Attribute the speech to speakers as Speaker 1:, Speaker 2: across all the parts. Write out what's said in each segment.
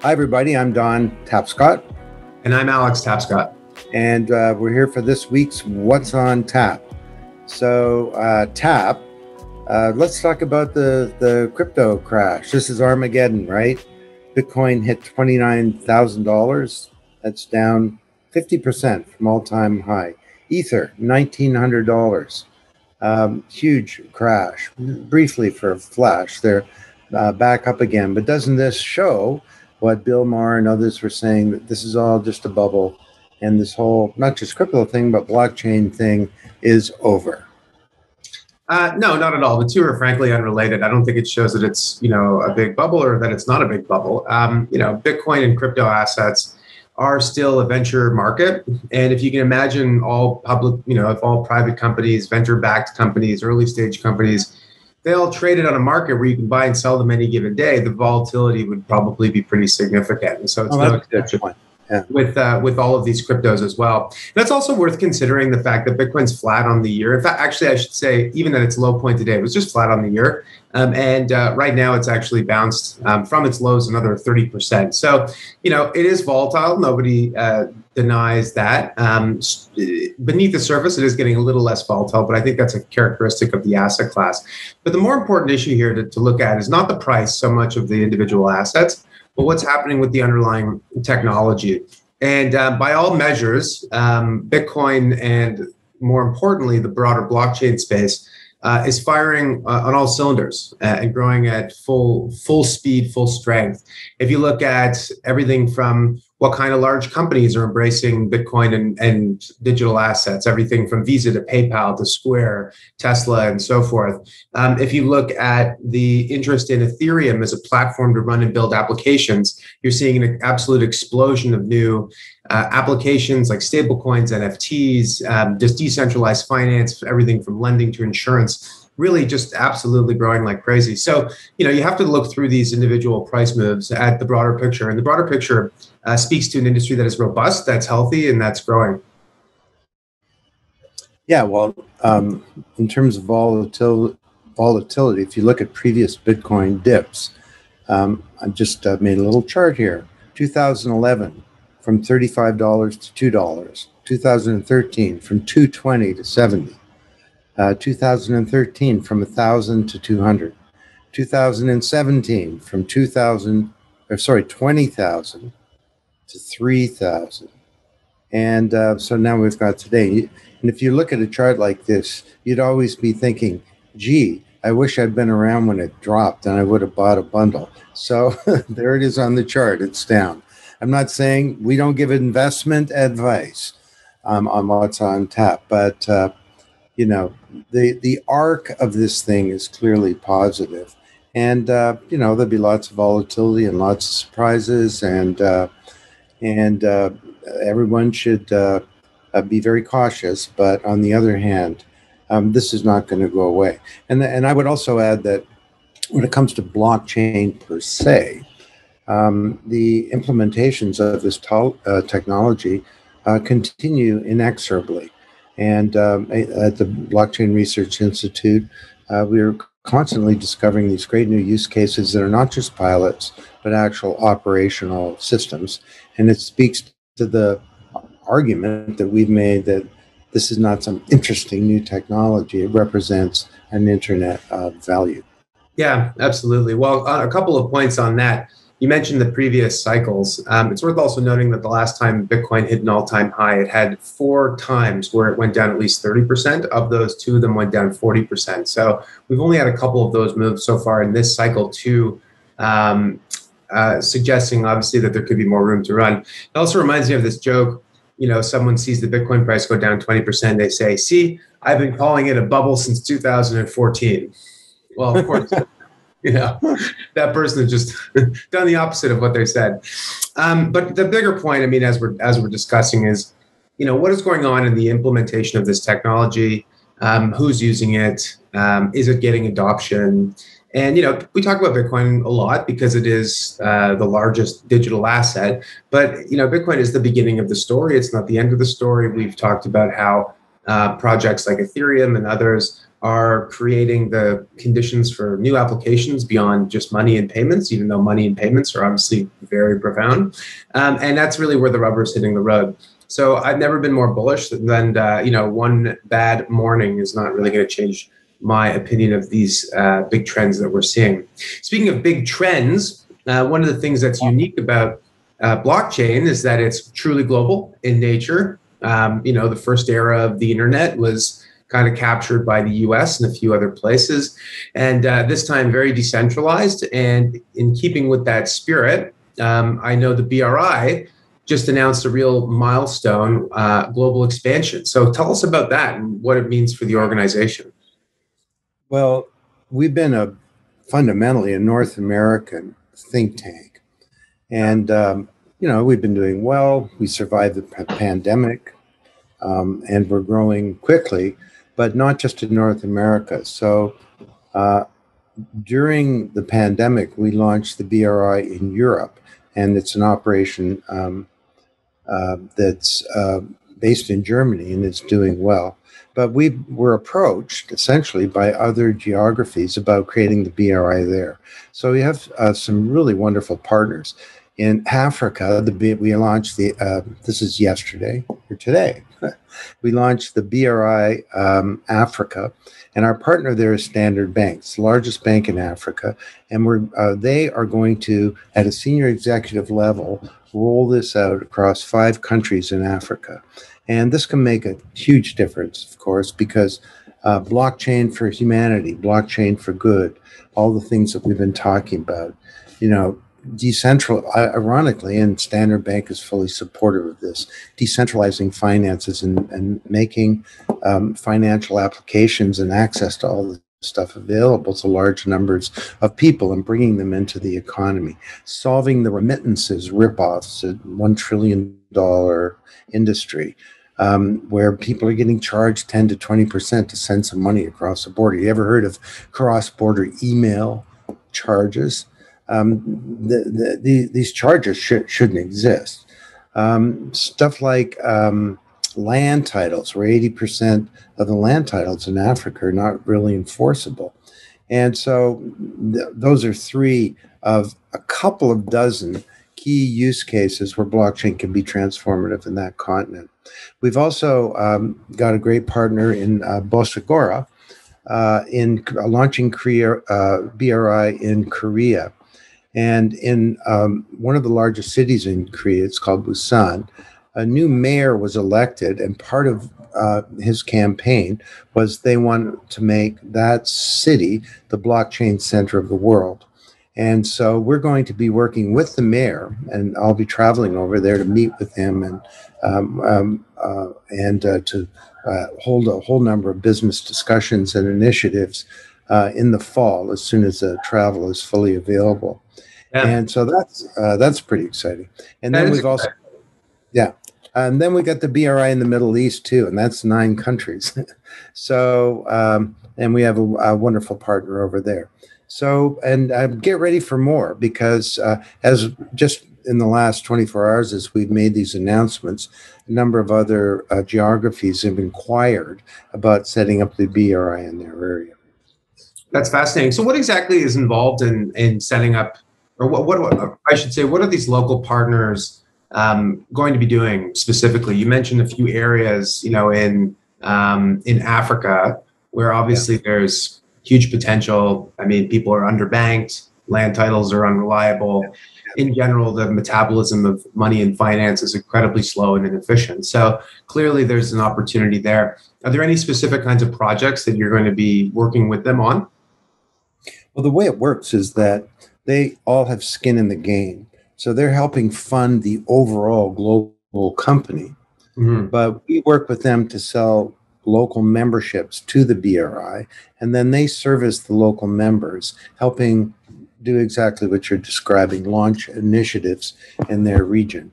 Speaker 1: Hi, everybody. I'm Don Tapscott.
Speaker 2: And I'm Alex Tapscott.
Speaker 1: And we're here for this week's What's on Tap. So, let's talk about the crypto crash. This is Armageddon, right? Bitcoin hit $29,000. That's down 50% from all-time high. Ether, $1,900. Huge crash. Briefly for a flash, they're back up again. But doesn't this show what Bill Maher and others were saying, that this is all just a bubble, and this whole, not just crypto thing, but blockchain thing is over?
Speaker 2: No, not at all. The two are frankly unrelated. I don't think it shows that it's, a big bubble or that it's not a big bubble. Bitcoin and crypto assets are still a venture market. And if you can imagine all public, if all private companies, venture-backed companies, early stage companies, they all traded on a market where you can buy and sell them any given day, the volatility would probably be pretty significant. And so it's no exception with all of these cryptos as well. And that's also worth considering the fact that Bitcoin's flat on the year. In fact, actually, I should say, even at its low point today, it was just flat on the year. And right now it's actually bounced from its lows another 30%. So, it is volatile. Nobody denies that. Beneath the surface, it is getting a little less volatile, but I think that's a characteristic of the asset class. But the more important issue here to look at is not the price so much of the individual assets, but what's happening with the underlying technology. And by all measures, Bitcoin and more importantly, the broader blockchain space is firing on all cylinders and growing at full speed, full strength. If you look at everything from what kind of large companies are embracing Bitcoin and digital assets, everything from Visa to PayPal to Square, Tesla, and so forth. If you look at the interest in Ethereum as a platform to run and build applications, you're seeing an absolute explosion of new applications like stablecoins, NFTs, just decentralized finance, everything from lending to insurance, really just absolutely growing like crazy. So, you have to look through these individual price moves at the broader picture. And the broader picture speaks to an industry that is robust, that's healthy, and that's growing.
Speaker 1: Yeah, well, in terms of volatility, if you look at previous Bitcoin dips, I just made a little chart here. 2011, from $35 to $2. 2013, from $220 to $70. 2013, from 1,000 to 200. 2017, from 20,000 to 3,000. And so now we've got today. And if you look at a chart like this, you'd always be thinking, gee, I wish I'd been around when it dropped and I would have bought a bundle. So there it is on the chart. It's down. I'm not saying we don't give investment advice on what's on tap, but the arc of this thing is clearly positive. And, there'll be lots of volatility and lots of surprises, and everyone should be very cautious. But on the other hand, this is not going to go away. And I would also add that when it comes to blockchain per se, the implementations of this technology continue inexorably. And at the Blockchain Research Institute, we're constantly discovering these great new use cases that are not just pilots, but actual operational systems. And it speaks to the argument that we've made that this is not some interesting new technology. It represents an internet of value.
Speaker 2: Yeah, absolutely. Well, a couple of points on that. You mentioned the previous cycles. It's worth also noting that the last time Bitcoin hit an all-time high, it had 4 times where it went down at least 30%. Of those, 2 of them went down 40%. So we've only had a couple of those moves so far in this cycle too, suggesting obviously that there could be more room to run. It also reminds me of this joke. Someone sees the Bitcoin price go down 20%. They say, see, I've been calling it a bubble since 2014. Well, of course. That person has just done the opposite of what they said. But the bigger point, as we're discussing, is, what is going on in the implementation of this technology? Who's using it? Is it getting adoption? And, we talk about Bitcoin a lot because it is the largest digital asset. But, Bitcoin is the beginning of the story. It's not the end of the story. We've talked about how projects like Ethereum and others are creating the conditions for new applications beyond just money and payments, even though money and payments are obviously very profound. And that's really where the rubber is hitting the road. So I've never been more bullish than, one bad morning is not really going to change my opinion of these big trends that we're seeing. Speaking of big trends, one of the things that's unique about blockchain is that it's truly global in nature. The first era of the internet was kind of captured by the US and a few other places. And this time, very decentralized. And in keeping with that spirit, I know the BRI just announced a real milestone, global expansion. So tell us about that and what it means for the organization.
Speaker 1: Well, we've been fundamentally a North American think tank. And, we've been doing well. We survived the pandemic, and we're growing quickly, but not just in North America. So during the pandemic, we launched the BRI in Europe, and it's an operation that's based in Germany, and it's doing well. But we were approached essentially by other geographies about creating the BRI there. So we have some really wonderful partners. In Africa, we launched this is yesterday or today. We launched the BRI Africa, and our partner there is Standard Bank, it's the largest bank in Africa, and they are going to, at a senior executive level, roll this out across 5 countries in Africa. And this can make a huge difference, of course, because blockchain for humanity, blockchain for good, all the things that we've been talking about, ironically, and Standard Bank is fully supportive of this, decentralizing finances and making financial applications and access to all the stuff available to large numbers of people and bringing them into the economy, solving the remittances ripoffs, a $1 trillion industry. Where people are getting charged 10 to 20% to send some money across the border. You ever heard of cross-border email charges? These charges shouldn't exist. Stuff like land titles, where 80% of the land titles in Africa are not really enforceable. And so those are 3 of a couple of dozen key use cases where blockchain can be transformative in that continent. We've also got a great partner in Bosagora in launching BRI in Korea. And in one of the largest cities in Korea, it's called Busan, a new mayor was elected, and part of his campaign was they wanted to make that city the blockchain center of the world. And so we're going to be working with the mayor, and I'll be traveling over there to meet with him and to hold a whole number of business discussions and initiatives in the fall, as soon as the travel is fully available.
Speaker 2: Yeah.
Speaker 1: And so that's pretty exciting. And then we've also, yeah. And then we got the BRI in the Middle East too, and that's 9 countries. So, and we have a wonderful partner over there. So, and get ready for more, because as just in the last 24 hours, as we've made these announcements, a number of other geographies have inquired about setting up the BRI in their area.
Speaker 2: That's fascinating. So what exactly is involved in setting up, or what I should say, what are these local partners going to be doing specifically? You mentioned a few areas, in Africa, where obviously there's huge potential. I mean, people are underbanked, land titles are unreliable. In general, the metabolism of money and finance is incredibly slow and inefficient. So clearly there's an opportunity there. Are there any specific kinds of projects that you're going to be working with them on?
Speaker 1: Well, the way it works is that they all have skin in the game. So they're helping fund the overall global company. Mm-hmm. But we work with them to sell local memberships to the BRI, and then they service the local members, helping do exactly what you're describing, launch initiatives in their region.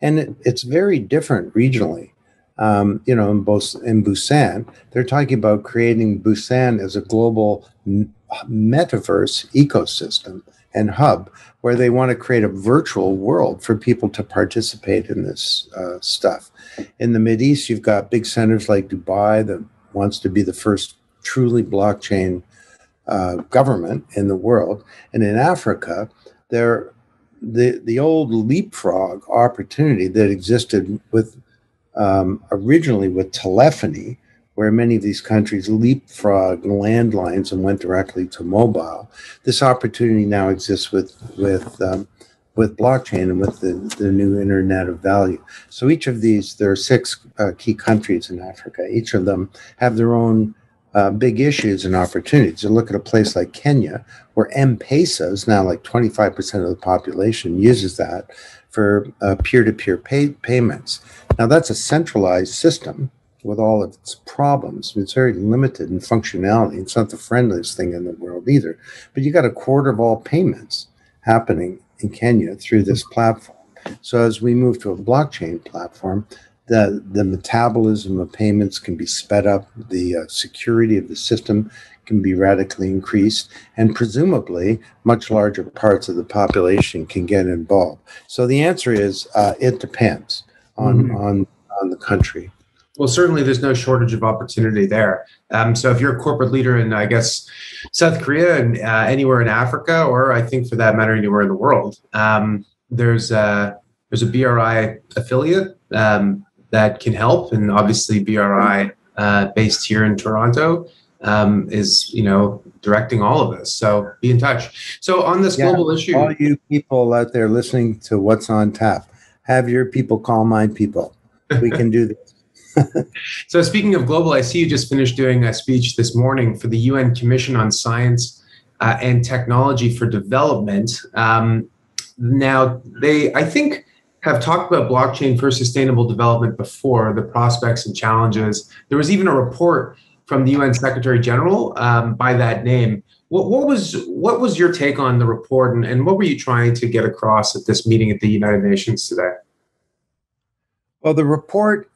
Speaker 1: And it's very different regionally. In Busan, they're talking about creating Busan as a global metaverse ecosystem and hub, where they want to create a virtual world for people to participate in this stuff. In the Mideast, you've got big centers like Dubai that wants to be the first truly blockchain government in the world. And in Africa, the old leapfrog opportunity that existed with originally with telephony, where many of these countries leapfrogged landlines and went directly to mobile. This opportunity now exists with blockchain and with the new Internet of Value. So each of these, there are six key countries in Africa. Each of them have their own big issues and opportunities. You look at a place like Kenya, where M-Pesa is now like 25% of the population uses that for peer-to-peer payments. Now, that's a centralized system with all of its problems. It's very limited in functionality. It's not the friendliest thing in the world either. But you got a quarter of all payments happening in Kenya through this platform. So as we move to a blockchain platform, the metabolism of payments can be sped up, the security of the system can be radically increased, and presumably much larger parts of the population can get involved. So the answer is it depends on the country.
Speaker 2: Well, certainly there's no shortage of opportunity there. So if you're a corporate leader in, I guess, South Korea and anywhere in Africa, or I think for that matter, anywhere in the world, there's a BRI affiliate that can help. And obviously BRI based here in Toronto is, directing all of this. So be in touch. So on this global issue.
Speaker 1: All you people out there listening to What's on Tap, have your people call my people. We can do this.
Speaker 2: So speaking of global, I see you just finished doing a speech this morning for the UN Commission on Science and Technology for Development. Now, they, I think, have talked about blockchain for sustainable development before, the prospects and challenges. There was even a report from the UN Secretary General by that name. What was your take on the report, and what were you trying to get across at this meeting at the United Nations today?
Speaker 1: Well, the report,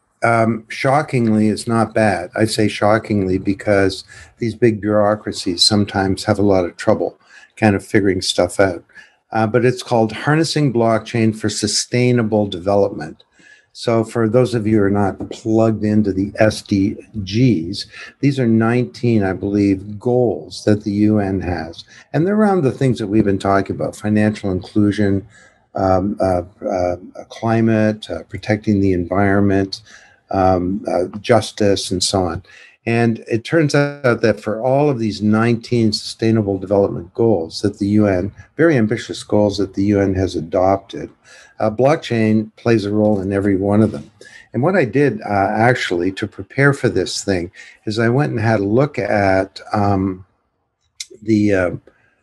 Speaker 1: shockingly, is not bad. I say shockingly because these big bureaucracies sometimes have a lot of trouble kind of figuring stuff out. But it's called Harnessing Blockchain for Sustainable Development. So for those of you who are not plugged into the SDGs, these are 19, I believe, goals that the UN has. And they're around the things that we've been talking about: financial inclusion, climate, protecting the environment, justice, and so on. And it turns out that for all of these 19 sustainable development goals that the UN, very ambitious goals that the UN has adopted, blockchain plays a role in every one of them. And what I did actually to prepare for this thing is I went and had a look at the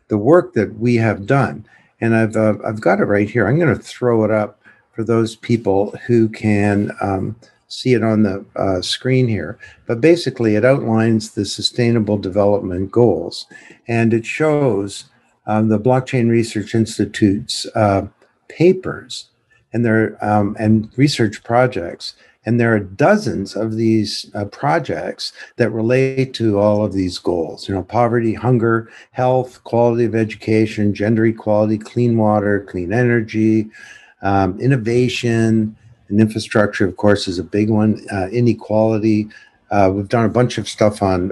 Speaker 1: work that we have done. And I've got it right here. I'm going to throw it up for those people who can see it on the screen here. But basically, it outlines the Sustainable Development Goals, and it shows the Blockchain Research Institute's papers and research projects. And there are dozens of these projects that relate to all of these goals. Poverty, hunger, health, quality of education, gender equality, clean water, clean energy, innovation, and infrastructure, of course, is a big one. Inequality. We've done a bunch of stuff on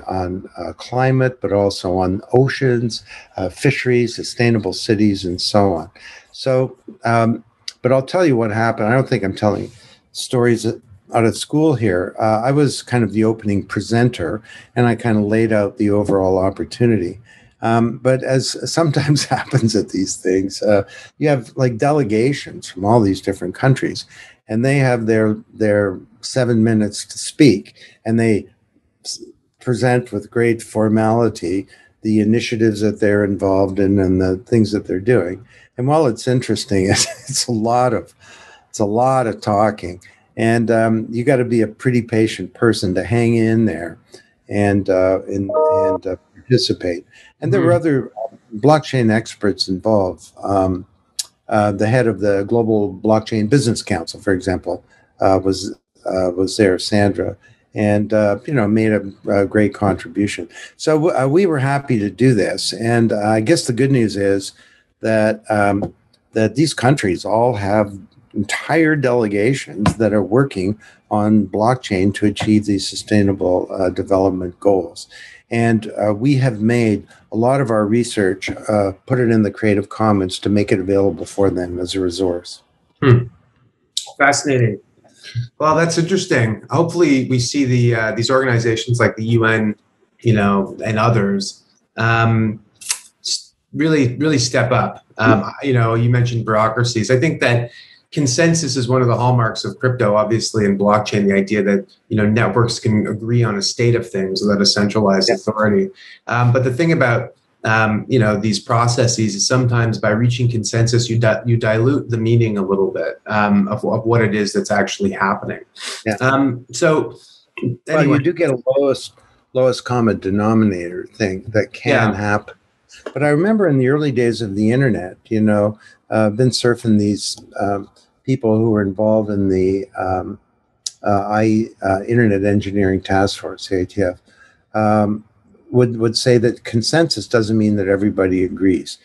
Speaker 1: climate, but also on oceans, fisheries, sustainable cities, and so on. So, but I'll tell you what happened. I don't think I'm telling stories out of school here. I was kind of the opening presenter, and I kind of laid out the overall opportunity. But as sometimes happens at these things, you have like delegations from all these different countries, and they have their 7 minutes to speak, and they present with great formality the initiatives that they're involved in and the things that they're doing. And while it's interesting, it's a lot of talking, and you got to be a pretty patient person to hang in there and participate. And there were other blockchain experts involved. The head of the Global Blockchain Business Council, for example, was there, Sandra, and made a great contribution. So we were happy to do this. And I guess the good news is that that these countries all have entire delegations that are working on blockchain to achieve these sustainable development goals. And we have made a lot of our research, put it in the Creative Commons to make it available for them as a resource.
Speaker 2: Fascinating. Well, that's interesting. Hopefully, we see these organizations like the UN, and others, really step up. You mentioned bureaucracies. I think that consensus is one of the hallmarks of crypto, obviously, and blockchain. The idea that networks can agree on a state of things without a centralized authority. But the thing about these processes is sometimes by reaching consensus, you dilute the meaning a little bit of what it is that's actually happening.
Speaker 1: Yeah.
Speaker 2: So anyway.
Speaker 1: Well, you do get a lowest common denominator thing that can happen. But I remember in the early days of the internet, been surfing these people who were involved in the Internet Engineering Task Force, ATF. Would say that consensus doesn't mean that everybody agrees.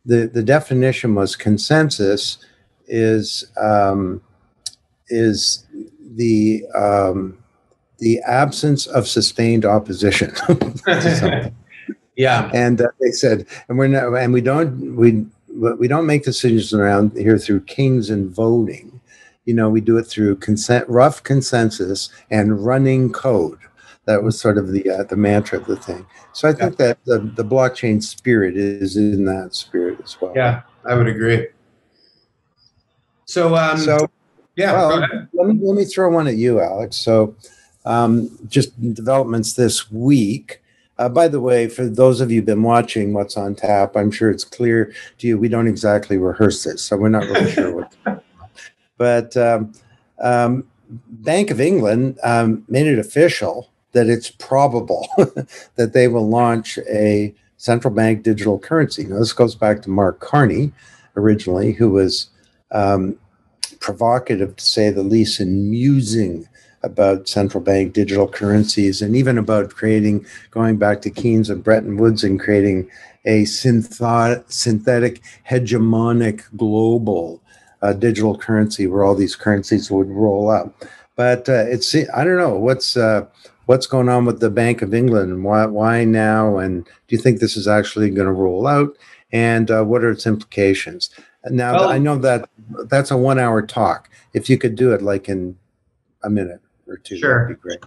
Speaker 1: The definition was consensus is the absence of sustained opposition to something.
Speaker 2: Yeah,
Speaker 1: and they said, and we don't make decisions around here through kings and voting. We do it through rough consensus and running code. That was sort of the mantra of the thing. So I think that the blockchain spirit is in that spirit as well.
Speaker 2: Yeah, I would agree. So
Speaker 1: well, let me throw one at you, Alex. So just developments this week. By the way, for those of you who've been watching What's on Tap, I'm sure it's clear to you we don't exactly rehearse this, so we're not really sure what. But Bank of England made it official that it's probable that they will launch a central bank digital currency. Now, this goes back to Mark Carney originally, who was provocative, to say the least, and musing about central bank digital currencies, and even about going back to Keynes and Bretton Woods and creating a synthetic hegemonic global digital currency where all these currencies would roll up. But I don't know what's going on with the Bank of England and why now, and do you think this is actually going to roll out, and what are its implications? Now, I know that that's a 1 hour talk. If you could do it like in a minute or two,
Speaker 2: sure,
Speaker 1: that'd be great.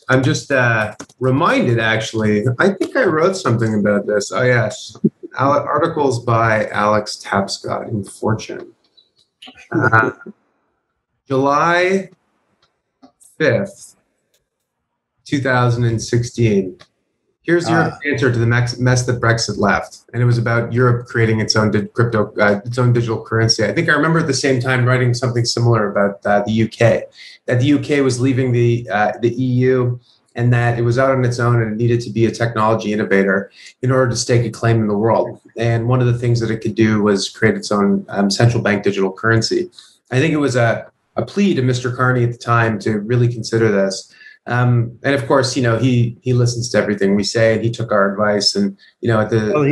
Speaker 2: I'm just reminded, actually, I think I wrote something about this. Oh, yes. Articles by Alex Tapscott in Fortune. July 5th, 2016. Here's your answer to the mess that Brexit left. And it was about Europe creating its own its own digital currency. I think I remember at the same time writing something similar about the UK, that the UK was leaving the EU and that it was out on its own and it needed to be a technology innovator in order to stake a claim in the world. And one of the things that it could do was create its own central bank digital currency. I think it was a plea to Mr. Carney at the time to really consider this. And of course, he listens to everything we say, and he took our advice. And he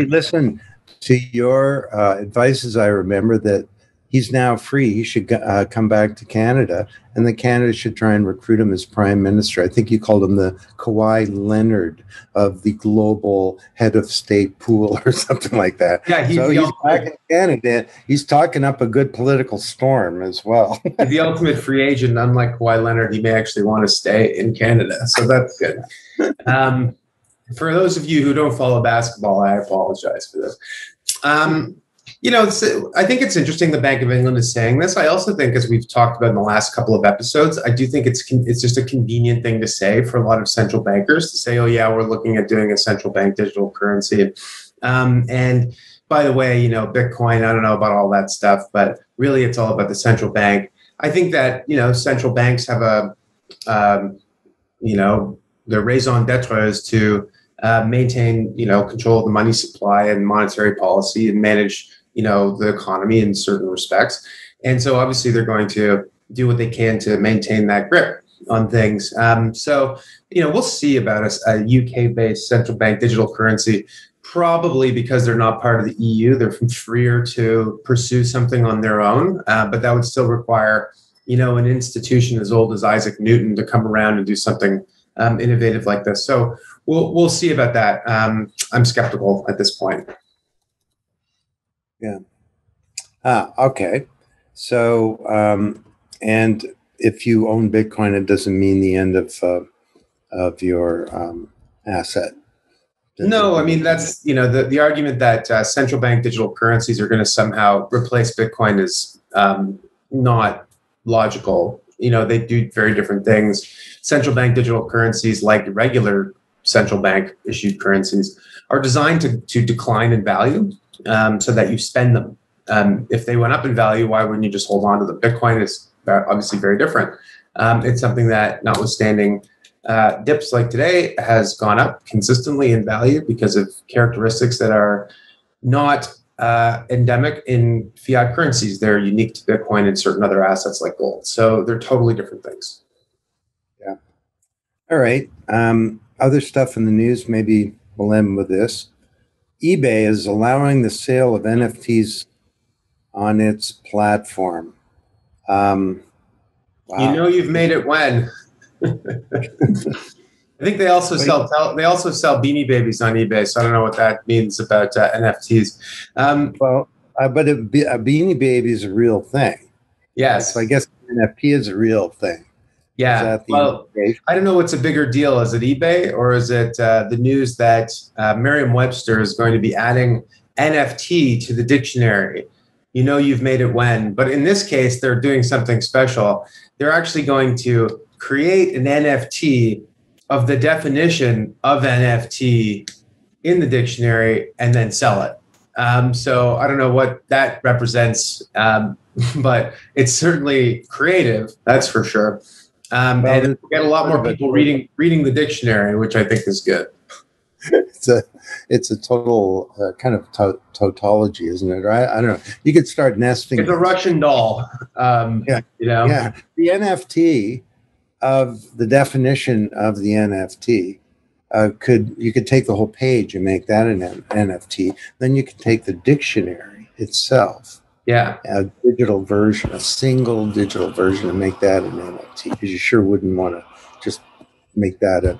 Speaker 1: listened to your advice, as I remember, that he's now free. He should come back to Canada, and then Canada should try and recruit him as prime minister. I think you called him the Kawhi Leonard of the global head of state pool or something like that.
Speaker 2: Yeah,
Speaker 1: he's back in Canada. He's talking up a good political storm as well.
Speaker 2: The ultimate free agent. Unlike Kawhi Leonard, he may actually want to stay in Canada, so that's good. For those of you who don't follow basketball, I apologize for this. I think it's interesting the Bank of England is saying this. I also think, as we've talked about in the last couple of episodes, I do think it's just a convenient thing to say for a lot of central bankers to say, oh, yeah, we're looking at doing a central bank digital currency. And by the way, Bitcoin, I don't know about all that stuff, but really it's all about the central bank. I think that, central banks have their raison d'etre is to maintain, control of the money supply and monetary policy and manage the economy in certain respects. And so obviously they're going to do what they can to maintain that grip on things. So we'll see about a UK-based central bank digital currency, probably because they're not part of the EU. They're freer to pursue something on their own, but that would still require, an institution as old as Isaac Newton to come around and do something innovative like this. So we'll see about that. I'm skeptical at this point.
Speaker 1: Yeah. Okay. So, and if you own Bitcoin, it doesn't mean the end of your asset.
Speaker 2: No, I mean, that's, the argument that central bank digital currencies are going to somehow replace Bitcoin is not logical. They do very different things. Central bank digital currencies, like regular central bank issued currencies, are designed to decline in value, so that you spend them. If they went up in value, why wouldn't you just hold on to them? Bitcoin is obviously very different. It's something that, notwithstanding dips like today, has gone up consistently in value because of characteristics that are not endemic in fiat currencies. They're unique to Bitcoin and certain other assets like gold. So they're totally different things.
Speaker 1: Yeah. All right. Other stuff in the news, maybe we'll end with this. eBay is allowing the sale of NFTs on its platform. Wow.
Speaker 2: You've made it when. I think they also sell Beanie Babies on eBay, so I don't know what that means about NFTs.
Speaker 1: But a Beanie Baby is a real thing.
Speaker 2: Yes.
Speaker 1: So I guess NFT is a real thing.
Speaker 2: Yeah. Well, I don't know what's a bigger deal. Is it eBay, or is it the news that Merriam-Webster is going to be adding NFT to the dictionary? You've made it when. But in this case, they're doing something special. They're actually going to create an NFT of the definition of NFT in the dictionary and then sell it. So I don't know what that represents, but it's certainly creative, that's for sure. And we get a lot more people reading the dictionary, which I think is good.
Speaker 1: It's a total kind of tautology, isn't it? Right? I don't know. You could start nesting.
Speaker 2: It's a Russian doll.
Speaker 1: Yeah. The NFT of the definition of the NFT you could take the whole page and make that an NFT. Then you could take the dictionary itself.
Speaker 2: Yeah.
Speaker 1: A digital version, a single digital version, and make that an NFT, because you sure wouldn't want to just make that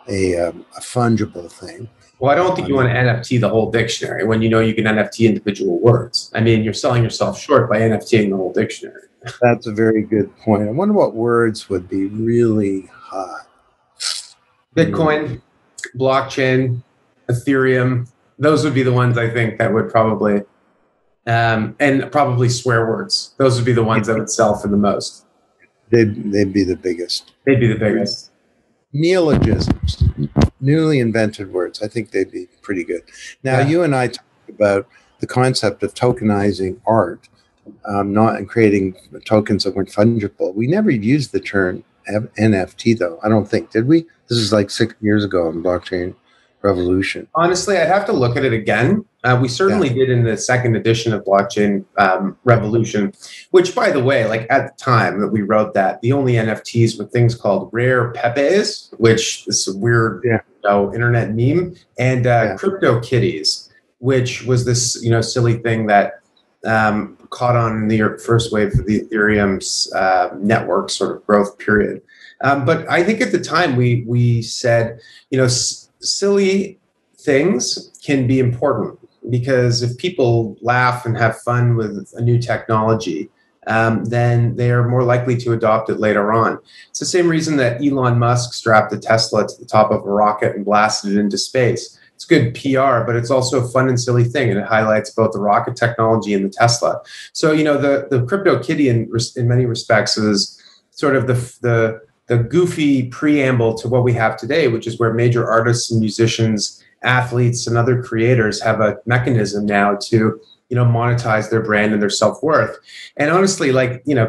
Speaker 1: a fungible thing.
Speaker 2: Well, I don't think you want to NFT the whole dictionary when you can NFT individual words. I mean, you're selling yourself short by NFTing the whole dictionary.
Speaker 1: That's a very good point. I wonder what words would be really hot.
Speaker 2: Bitcoin, blockchain, Ethereum. Those would be the ones I think that would probably, and probably swear words. Those would be the ones that would sell for the most.
Speaker 1: They'd be the biggest.
Speaker 2: They'd be the biggest.
Speaker 1: Neologisms, newly invented words. I think they'd be pretty good. Now, you and I talked about the concept of tokenizing art, not in creating tokens that weren't fungible. We never used the term NFT, though. I don't think, did we? This is like 6 years ago in Blockchain Revolution.
Speaker 2: Honestly, I'd have to look at it again. We certainly did in the second edition of Blockchain Revolution, which, by the way, like at the time that we wrote that, the only NFTs were things called rare pepes, which is a weird internet meme, and crypto kitties, which was this silly thing that caught on in the first wave of the Ethereum's network sort of growth period. But I think at the time we said, silly things can be important, because if people laugh and have fun with a new technology, then they are more likely to adopt it later on. It's the same reason that Elon Musk strapped a Tesla to the top of a rocket and blasted it into space. It's good PR, but it's also a fun and silly thing, and it highlights both the rocket technology and the Tesla. So, the crypto kitty in many respects is sort of the goofy preamble to what we have today, which is where major artists and musicians, athletes, and other creators have a mechanism now to monetize their brand and their self-worth. And honestly,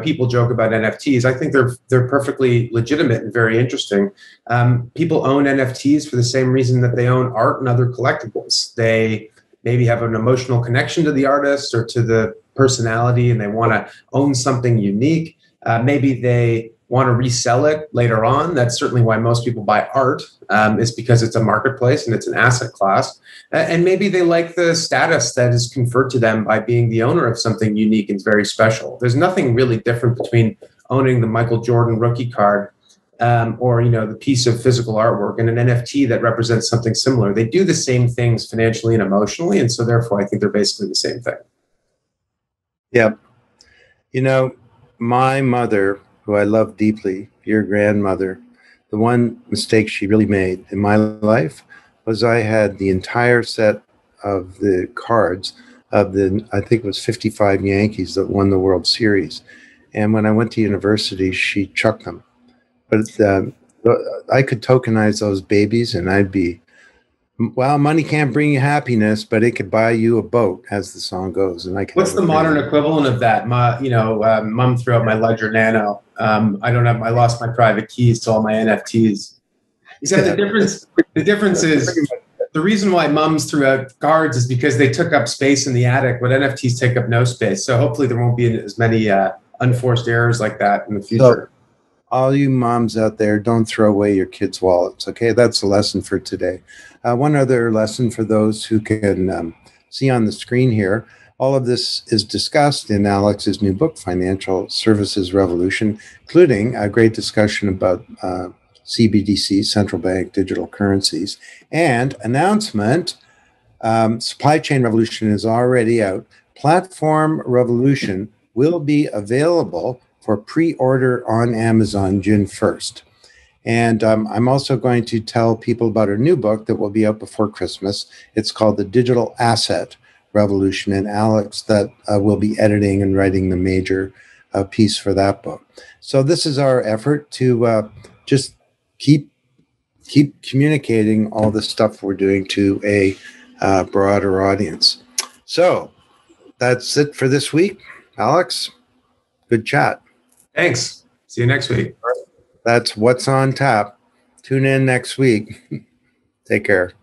Speaker 2: people joke about NFTs. I think they're perfectly legitimate and very interesting. People own NFTs for the same reason that they own art and other collectibles. They maybe have an emotional connection to the artist or to the personality, and they want to own something unique. Maybe they want to resell it later on. That's certainly why most people buy art, is because it's a marketplace and it's an asset class. And maybe they like the status that is conferred to them by being the owner of something unique and very special. There's nothing really different between owning the Michael Jordan rookie card or the piece of physical artwork, and an NFT that represents something similar. They do the same things financially and emotionally, and so therefore I think they're basically the same thing.
Speaker 1: Yep. My mother, who I love deeply, your grandmother, the one mistake she really made in my life was I had the entire set of the cards of I think it was 55 Yankees that won the World Series. And when I went to university, she chucked them. But I could tokenize those babies and I'd be, well, money can't bring you happiness, but it could buy you a boat, as the song goes. And I can.
Speaker 2: What's the modern equivalent of that? Mom threw out my Ledger Nano. I lost my private keys to all my NFTs. Except the difference is the reason why mums threw out cards is because they took up space in the attic, but NFTs take up no space. So hopefully there won't be as many unforced errors like that in the future.
Speaker 1: So, all you moms out there, don't throw away your kids' wallets. Okay, that's the lesson for today. One other lesson for those who can see on the screen here. All of this is discussed in Alex's new book, Financial Services Revolution, including a great discussion about CBDC, central bank digital currencies, and announcement. Supply Chain Revolution is already out. Platform Revolution will be available for pre-order on Amazon June 1st. And I'm also going to tell people about a new book that will be out before Christmas. It's called The Digital Asset Revolution, and Alex that will be editing and writing the major piece for that book. So this is our effort to just keep communicating all the stuff we're doing to a broader audience. So that's it for this week. Alex, good chat.
Speaker 2: Thanks. See you next week.
Speaker 1: That's what's on tap. Tune in next week. Take care.